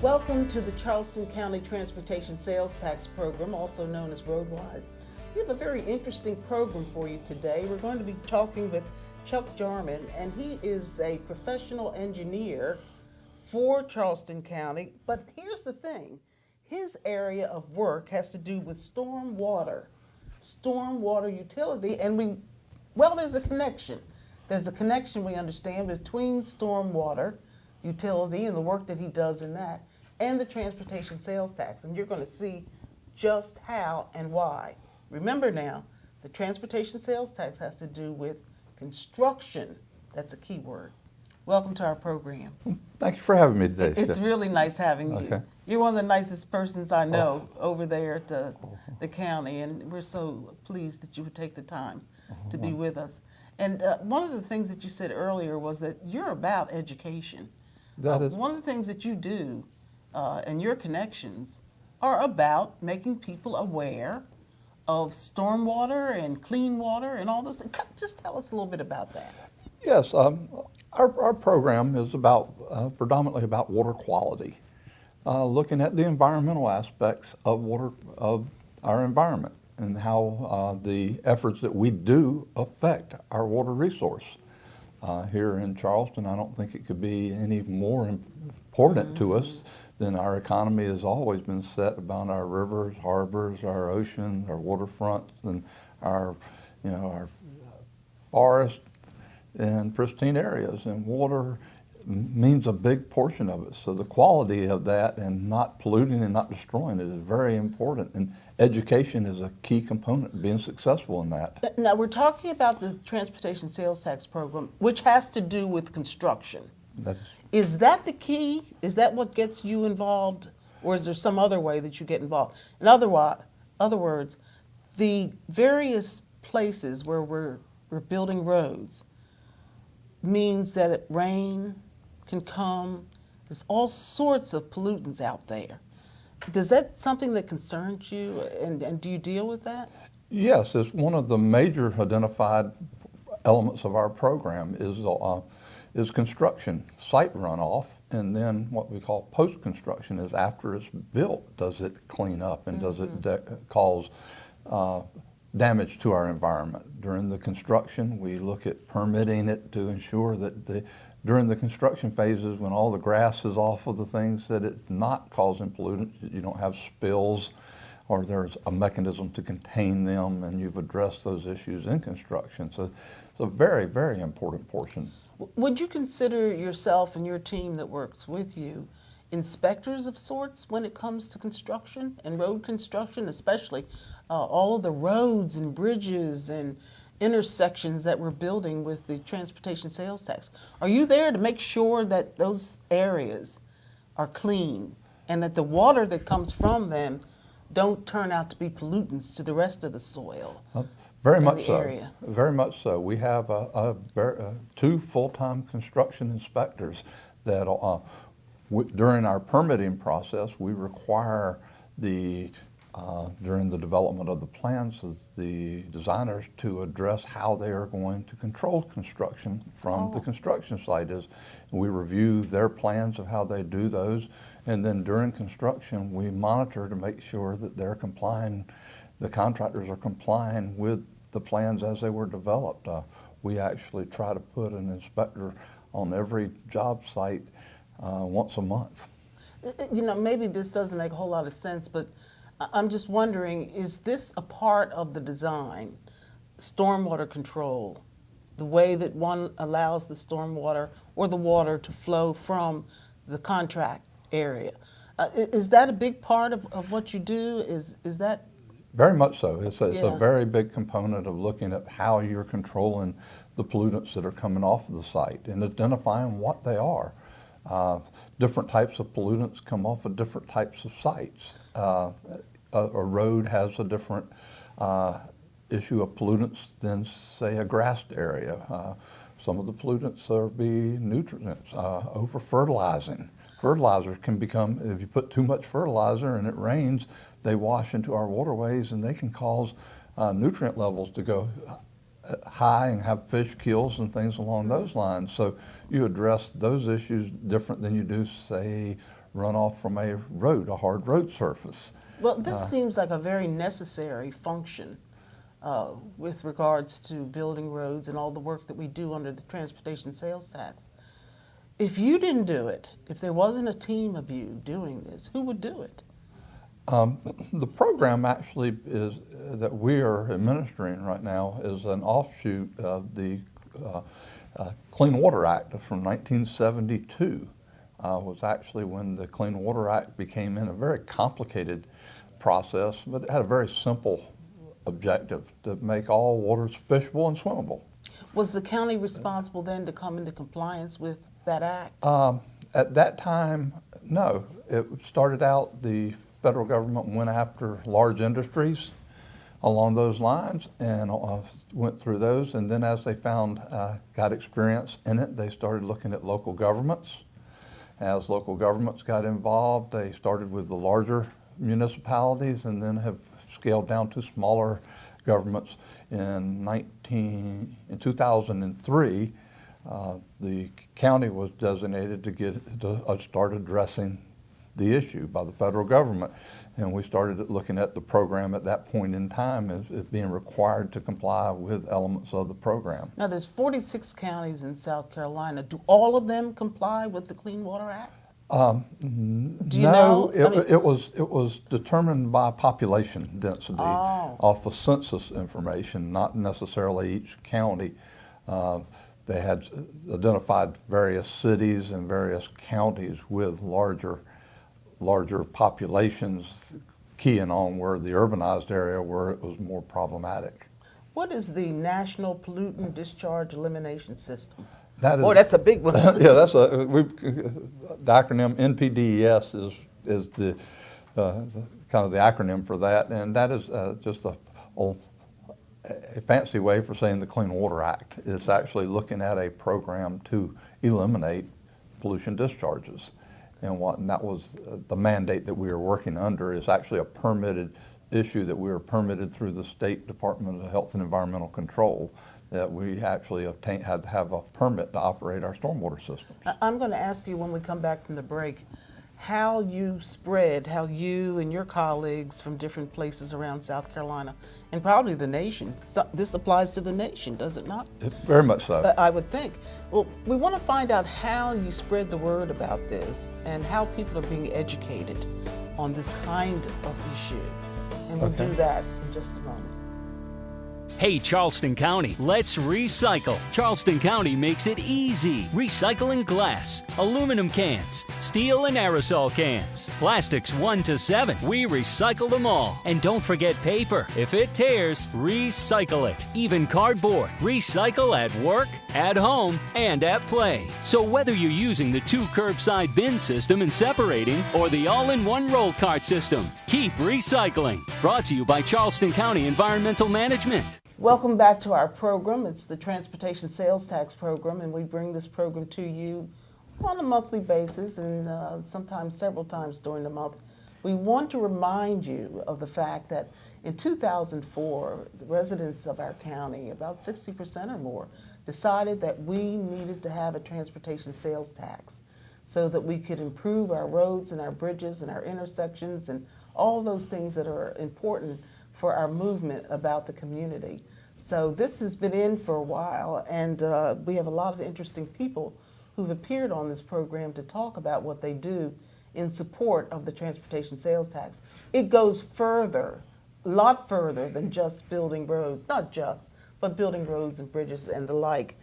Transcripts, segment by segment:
Welcome to the Charleston County Transportation Sales Tax Program, also known as RoadWise. We have a very interesting program for you today. We're going to be talking with Chuck Jarman, and he is a professional engineer for Charleston County. But here's the thing, his area of work has to do with stormwater utility, and there's a connection. There's a connection, we understand, between stormwater utility and the work that he does in that and the transportation sales tax, and you're going to see just how and why. Remember now, the transportation sales tax has to do with construction. That's a key word. Welcome to our program. Thank you for having me today. It's really nice having you. Okay. You're one of the nicest persons I know over there at the county, and we're so pleased that you would take the time to be with us. And one of the things that you said earlier was that you're about education. That is one of the things that you do and your connections are about making people aware of stormwater and clean water and all those things. Just tell us a little bit about that. yes. Our program is about predominantly about water quality, looking at the environmental aspects of water of our environment and how the efforts that we do affect our water resource. Here in Charleston, I don't think it could be any more important to us than our economy has always been set about our rivers, harbors, our oceans, our waterfronts, and our forests and pristine areas. And water means a big portion of it. So the quality of that and not polluting and not destroying it is very important. And education is a key component of being successful in that. Now, we're talking about the transportation sales tax program, which has to do with construction. Is that the key? Is that what gets you involved? Or is there some other way that you get involved? In other words, the various places where we're building roads means that rain can come. There's all sorts of pollutants out there. Does that something that concerns you, and do you deal with that? Yes, it's one of the major identified elements of our program is construction, site runoff, and then what we call post-construction is after it's built. Does it clean up and does it cause damage to our environment? During the construction, we look at permitting it to ensure that during the construction phases, when all the grass is off of the things, that it's not causing pollutants, that you don't have spills, or there's a mechanism to contain them, and you've addressed those issues in construction. So it's a very, very important portion. Would you consider yourself and your team that works with you inspectors of sorts when it comes to construction and road construction, especially all of the roads and bridges and intersections that we're building with the transportation sales tax? Are you there to make sure that those areas are clean and that the water that comes from them don't turn out to be pollutants to the rest of the soil? Very much so. Area? Very much so. We have two full-time construction inspectors that during our permitting process, we require during the development of the plans, the designers to address how they are going to control construction from the construction site. We review their plans of how they do those, and then during construction, we monitor to make sure that they're complying, the contractors are complying with the plans as they were developed. We actually try to put an inspector on every job site once a month. You know, maybe this doesn't make a whole lot of sense, but I'm just wondering, is this a part of the design, stormwater control, the way that one allows the stormwater or the water to flow from the contract area? Is that a big part of what you do? Is that? Very much so. It's a very big component of looking at how you're controlling the pollutants that are coming off of the site and identifying what they are. Different types of pollutants come off of different types of sites. A road has a different issue of pollutants than, say, a grassed area. Some of the pollutants are nutrients, over-fertilizing. Fertilizers can become, if you put too much fertilizer and it rains, they wash into our waterways and they can cause nutrient levels to go high and have fish kills and things along those lines. So you address those issues different than you do, say, runoff from a road, a hard road surface. Well, this seems like a very necessary function with regards to building roads and all the work that we do under the transportation sales tax. If you didn't do it, if there wasn't a team of you doing this, who would do it? The program actually is that we are administering right now is an offshoot of the Clean Water Act from 1972. Was actually when the Clean Water Act became in a very complicated process, but it had a very simple objective to make all waters fishable and swimmable. Was the county responsible then to come into compliance with that act? At that time, no. It started out, the federal government went after large industries along those lines and went through those, and then as they found, got experience in it, they started looking at local governments. As local governments got involved, they started with the larger municipalities and then have scaled down to smaller governments. In 2003, the county was designated to start addressing the issue by the federal government. And we started looking at the program at that point in time as being required to comply with elements of the program. Now, there's 46 counties in South Carolina. Do all of them comply with the Clean Water Act? Do you know? It was determined by population density off of census information, not necessarily each county. They had identified various cities and various counties with larger populations, keying on where the urbanized area where it was more problematic. What is the National Pollutant Discharge Elimination System? That's a big one. Yeah, the acronym NPDES is the kind of the acronym for that, and that is just a fancy way for saying the Clean Water Act. It's actually looking at a program to eliminate pollution discharges. And that was the mandate that we were working under, is actually a permitted issue that we were permitted through the State Department of Health and Environmental Control, that we actually had to have a permit to operate our stormwater system. I'm going to ask you when we come back from the break how you and your colleagues from different places around South Carolina and probably the nation. So this applies to the nation, does it not? Very much so. I would think. Well, we want to find out how you spread the word about this and how people are being educated on this kind of issue. And we'll do that in just a moment. Hey, Charleston County, let's recycle. Charleston County makes it easy. Recycling glass, aluminum cans, steel and aerosol cans, plastics 1 to 7. We recycle them all. And don't forget paper. If it tears, recycle it. Even cardboard. Recycle at work, at home, and at play. So whether you're using the 2 curbside bin system and separating or the all-in-one roll cart system, keep recycling. Brought to you by Charleston County Environmental Management. Welcome back to our program. It's the Transportation Sales Tax Program, and we bring this program to you on a monthly basis and sometimes several times during the month. We want to remind you of the fact that in 2004, the residents of our county, about 60% or more, decided that we needed to have a transportation sales tax so that we could improve our roads and our bridges and our intersections and all those things that are important for our movement about the community. So this has been in for a while, and we have a lot of interesting people who've appeared on this program to talk about what they do in support of the transportation sales tax. It goes further, a lot further than just building roads, not just, but building roads and bridges and the like.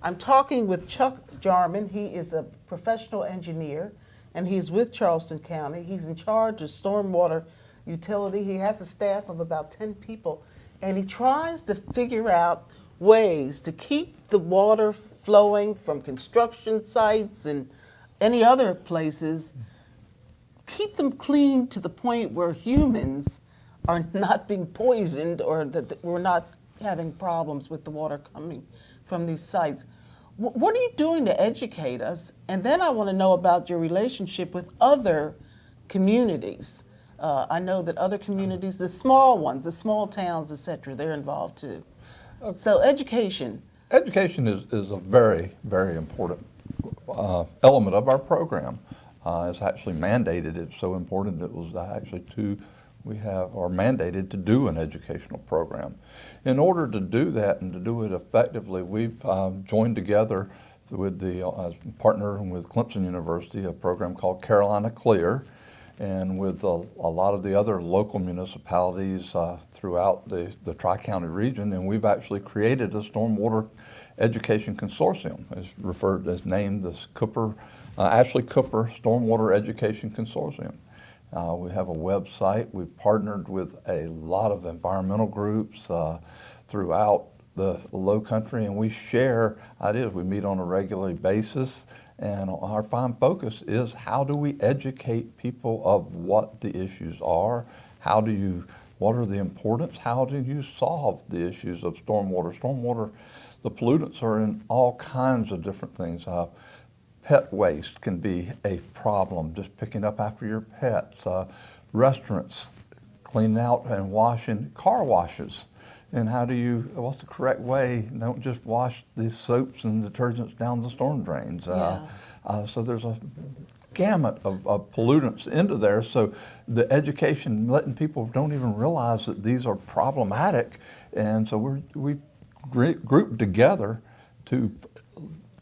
I'm talking with Chuck Jarman. He is a professional engineer, and he's with Charleston County. He's in charge of stormwater utility. He has a staff of about 10 people, and he tries to figure out ways to keep the water flowing from construction sites and any other places, keep them clean to the point where humans are not being poisoned or that we're not having problems with the water coming from these sites. What are you doing to educate us? And then I want to know about your relationship with other communities. I know that other communities, the small ones, the small towns, et cetera, they're involved too. So education. Education is a very, very important element of our program. It's actually mandated. It's so important it was actually we are mandated to do an educational program. In order to do that and to do it effectively, we've joined together with the partner with Clemson University, a program called Carolina Clear, and with a lot of the other local municipalities throughout the Tri-County region, and we've actually created a stormwater education consortium. It's named this Ashley Cooper Stormwater Education Consortium. We have a website. We've partnered with a lot of environmental groups throughout the low country, and we share ideas. We meet on a regular basis, and our prime focus is how do we educate people of what the issues are, what are the importance, how do you solve the issues of stormwater. Stormwater, the pollutants are in all kinds of different things. Pet waste can be a problem, just picking up after your pets. Restaurants, cleaning out and washing car washes. And what's the correct way? Don't just wash the soaps and detergents down the storm drains. So there's a gamut of pollutants into there. So the education, letting people don't even realize that these are problematic. And so we grouped together to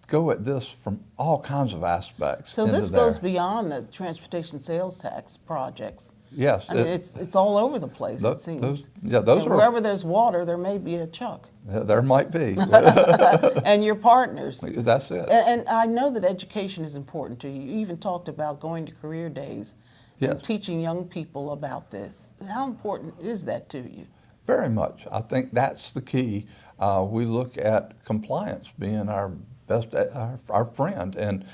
go at this from all kinds of aspects. So this goes beyond the transportation sales tax projects. Yes. I mean, it's all over the place, it seems. Wherever there's water, there may be a chuck. There might be. And your partners. That's it. And I know that education is important to you. You even talked about going to career days and teaching young people about this. How important is that to you? Very much. I think that's the key. We look at compliance being our friend, and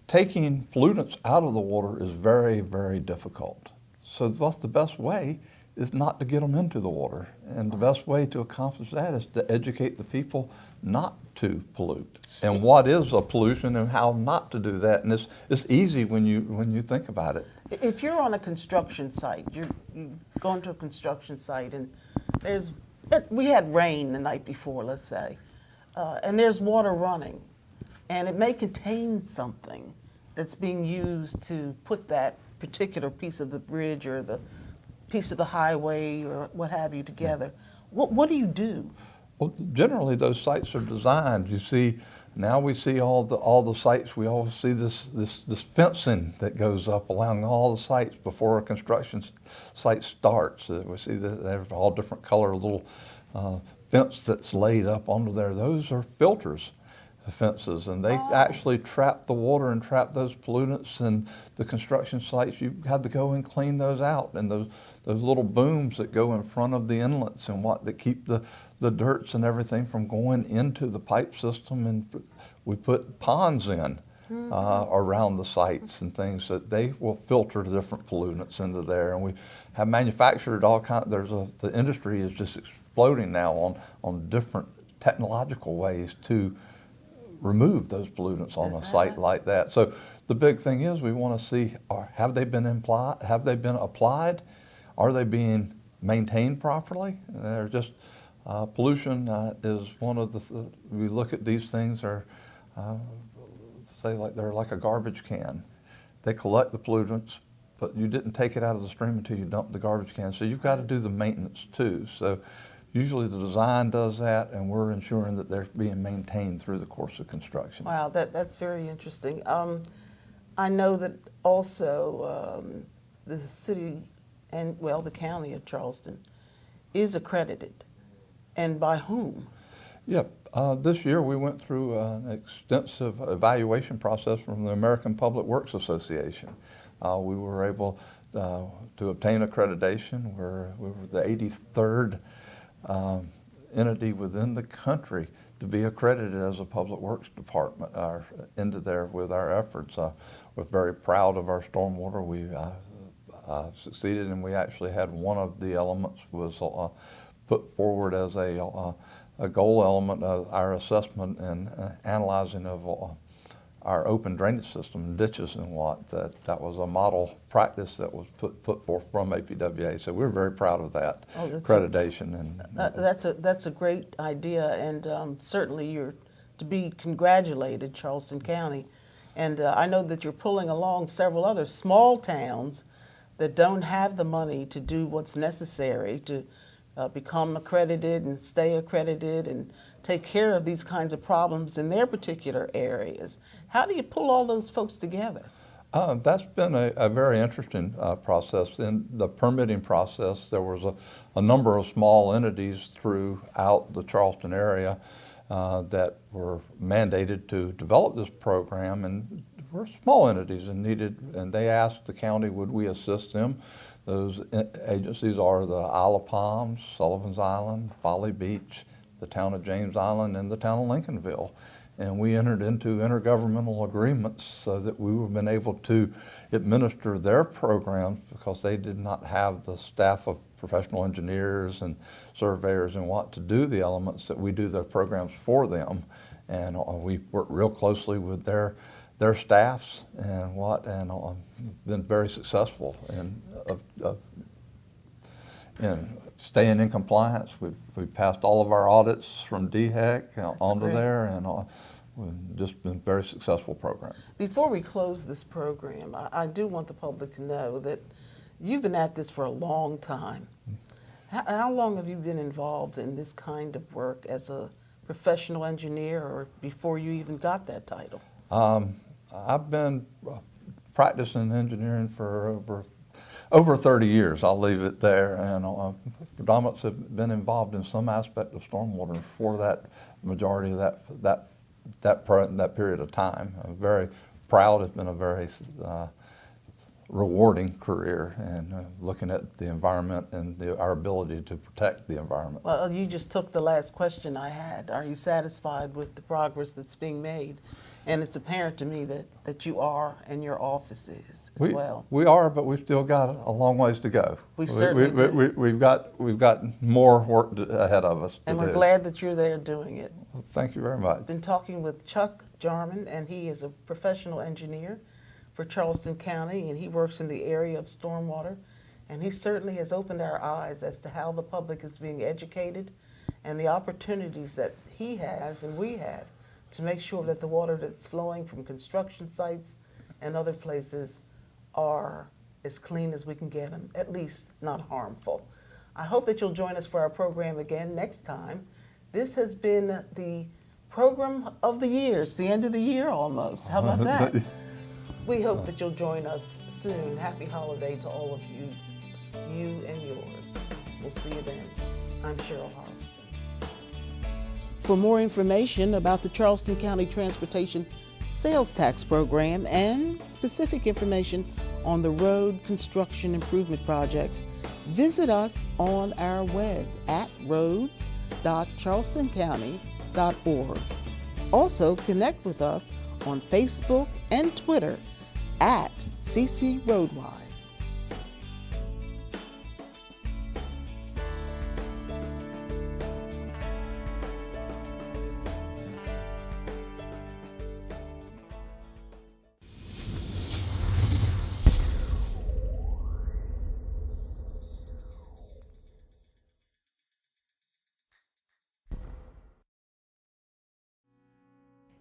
taking pollutants out of the water is very, very difficult. So what's the best way is not to get them into the water, and the best way to accomplish that is to educate the people not to pollute and what is a pollution and how not to do that. And it's easy when you think about it. If you're on a construction site, you're going to a construction site, and we had rain the night before, let's say, and there's water running. And it may contain something that's being used to put that particular piece of the bridge or the piece of the highway or what have you together. What do you do? Well, generally those sites are designed. You see, now we see all the sites. We always see this fencing that goes up along all the sites before a construction site starts. We see that they have all different color little fence that's laid up onto there. Those are filters. Fences, and they actually trap the water and trap those pollutants. And the construction sites, you have to go and clean those out. And those little booms that go in front of the inlets and that keep the dirts and everything from going into the pipe system. And we put ponds in around the sites and things that they will filter the different pollutants into there. And we have manufactured all kinds. The industry is just exploding now on different technological ways to remove those pollutants on a site like that. So the big thing is we want to see, have they been applied? Are they being maintained properly? They're just, pollution is one of we look at these things they're like a garbage can. They collect the pollutants, but you didn't take it out of the stream until you dumped the garbage can. So you've got to do the maintenance too. So usually the design does that, and we're ensuring that they're being maintained through the course of construction. Wow, that's very interesting. I know that also the city and, the county of Charleston is accredited. And by whom? Yeah, this year we went through an extensive evaluation process from the American Public Works Association. We were able to obtain accreditation. We were the 83rd entity within the country to be accredited as a public works department into there with our efforts. We're very proud of our stormwater. We succeeded, and we actually had one of the elements was put forward as a goal element of our assessment and analyzing of our open drainage system, ditches and that was a model practice that was put forth from APWA. So we're very proud of that accreditation. That's a great idea, and certainly you're to be congratulated, Charleston County. And I know that you're pulling along several other small towns that don't have the money to do what's necessary to become accredited and stay accredited and take care of these kinds of problems in their particular areas. How do you pull all those folks together? That's been a very interesting process. In the permitting process, there was a number of small entities throughout the Charleston area that were mandated to develop this program, and were small entities and they asked the county, would we assist them? Those agencies are the Isle of Palms, Sullivan's Island, Folly Beach, the town of James Island, and the town of Lincolnville. And we entered into intergovernmental agreements so that we would have been able to administer their programs, because they did not have the staff of professional engineers and surveyors and what to do the elements that we do the programs for them. And we work real closely with their staffs and been very successful in staying in compliance. We've passed all of our audits from DHEC onto there, and we've just been a very successful program. Before we close this program, I do want the public to know that you've been at this for a long time. How long have you been involved in this kind of work as a professional engineer, or before you even got that title? I've been practicing engineering for over 30 years. I'll leave it there, and predominantly have been involved in some aspect of stormwater for that majority of that period of time. I'm very proud. It's been a very rewarding career, and looking at the environment and our ability to protect the environment. Well, you just took the last question I had. Are you satisfied with the progress that's being made? And it's apparent to me that you are, and your office is as well. We are, but we've still got a long ways to go. We certainly do. We've got more work ahead of us. And we're glad that you're there doing it. Well, thank you very much. I've been talking with Chuck Jarman, and he is a professional engineer for Charleston County, and he works in the area of stormwater. And he certainly has opened our eyes as to how the public is being educated and the opportunities that he has and we have to make sure that the water that's flowing from construction sites and other places are as clean as we can get them, at least not harmful. I hope that you'll join us for our program again next time. This has been the program of the year. It's the end of the year almost. How about that? We hope that you'll join us soon. Happy holiday to all of you, you and yours. We'll see you then. I'm Cheryl Harleston. For more information about the Charleston County Transportation Sales Tax Program and specific information on the road construction improvement projects, visit us on our web at roads.charlestoncounty.org. Also, connect with us on Facebook and Twitter at CC Roadwise.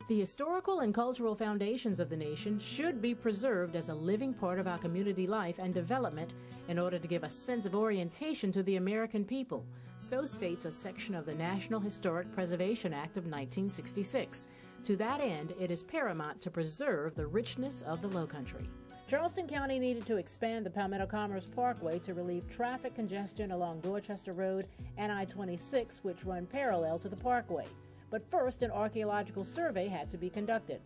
The historical and cultural foundations of the nation should be preserved as a living part of our community life and development in order to give a sense of orientation to the American people. So states a section of the National Historic Preservation Act of 1966. To that end, it is paramount to preserve the richness of the Lowcountry. Charleston County needed to expand the Palmetto Commerce Parkway to relieve traffic congestion along Dorchester Road and I-26, which run parallel to the parkway. But first, an archaeological survey had to be conducted.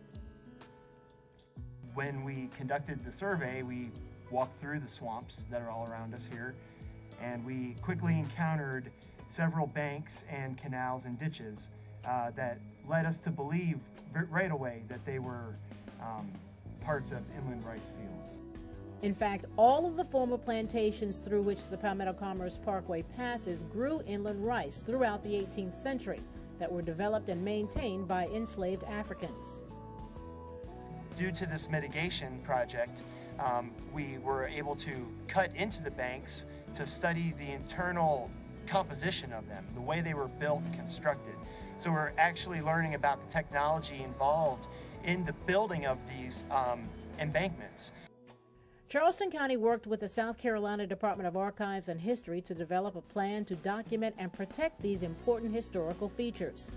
When we conducted the survey, we walked through the swamps that are all around us here, and we quickly encountered several banks and canals and ditches that led us to believe right away that they were parts of inland rice fields. In fact, all of the former plantations through which the Palmetto Commerce Parkway passes grew inland rice throughout the 18th century that were developed and maintained by enslaved Africans. Due to this mitigation project, we were able to cut into the banks to study the internal composition of them, the way they were built and constructed. So we're actually learning about the technology involved in the building of these embankments. Charleston County worked with the South Carolina Department of Archives and History to develop a plan to document and protect these important historical features.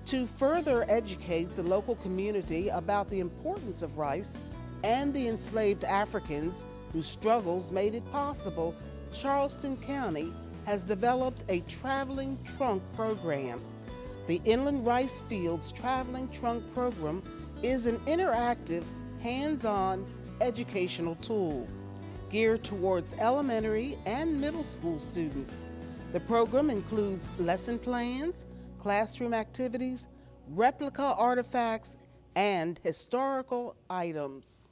To further educate the local community about the importance of rice and the enslaved Africans whose struggles made it possible, Charleston County has developed a traveling trunk program. The Inland Rice Fields Traveling Trunk Program is an interactive, hands-on educational tool geared towards elementary and middle school students. The program includes lesson plans, classroom activities, replica artifacts, and historical items.